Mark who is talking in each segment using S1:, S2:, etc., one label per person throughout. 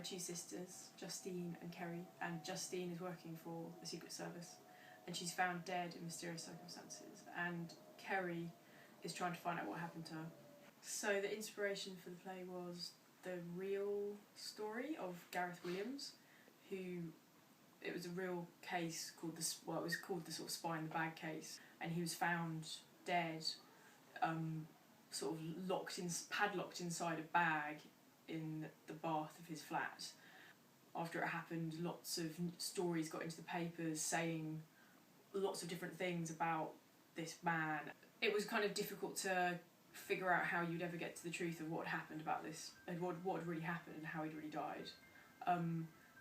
S1: two sisters, Justine and Kerry, and Justine is working for the Secret Service, and she's found dead in mysterious circumstances, and Kerry is trying to find out what happened to her. So the inspiration for the play was the real story of Gareth Williams, who, it was a real case called it was called the sort of spy in the bag case, and he was found dead, sort of padlocked inside a bag in the bath of his flat. After it happened, lots of stories got into the papers saying lots of different things about this man. It was kind of difficult to figure out how you'd ever get to the truth of what had happened about this, and what had really happened and how he'd really died.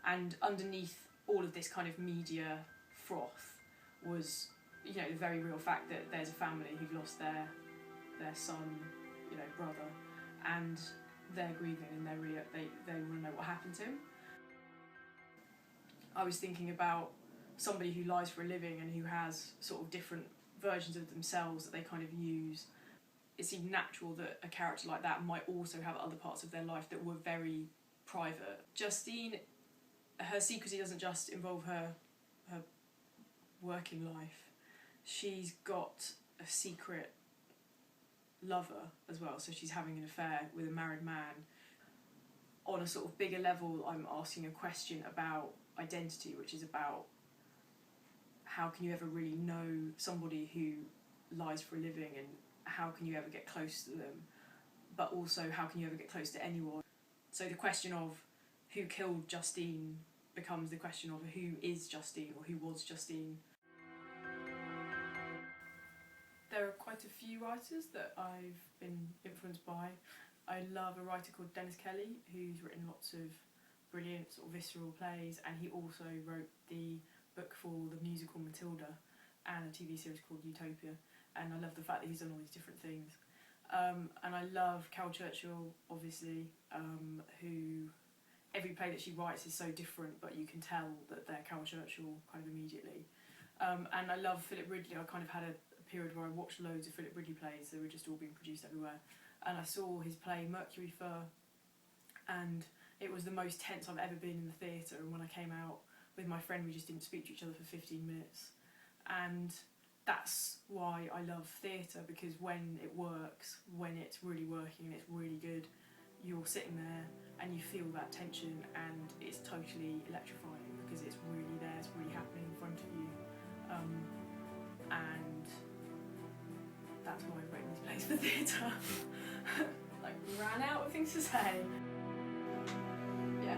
S1: And underneath all of this kind of media froth was, you know, the very real fact that there's a family who've lost their son, you know, brother, and they're grieving and they want to know what happened to him. I was thinking about somebody who lies for a living and who has sort of different versions of themselves that they kind of use. It seemed natural that a character like that might also have other parts of their life that were very private. Justine, her secrecy doesn't just involve her working life. She's got a secret lover as well, so she's having an affair with a married man. On a sort of bigger level, I'm asking a question about identity, which is about how can you ever really know somebody who lies for a living, and how can you ever get close to them, but also how can you ever get close to anyone. So the question of who killed Justine becomes the question of who is Justine, or who was Justine. There are quite a few writers that I've been influenced by. I love a writer called Dennis Kelly, who's written lots of brilliant sort of visceral plays, and he also wrote the book for the musical Matilda and a TV series called Utopia, and I love the fact that he's done all these different things. And I love Carol Churchill, obviously, who every play that she writes is so different, but you can tell that they're Carol Churchill kind of immediately. And I love Philip Ridley. I kind of had a period where I watched loads of Philip Ridley plays. They were just all being produced everywhere, and I saw his play Mercury Fur, and it was the most tense I've ever been in the theatre. And when I came out with my friend, we just didn't speak to each other for 15 minutes, and that's why I love theatre, because when it works, when it's really working and it's really good, you're sitting there and you feel that tension, and it's totally electrifying because it's really there, it's really happening in front of you. And that's why I wrote these plays for theatre. Like, ran out of things to say. Yeah.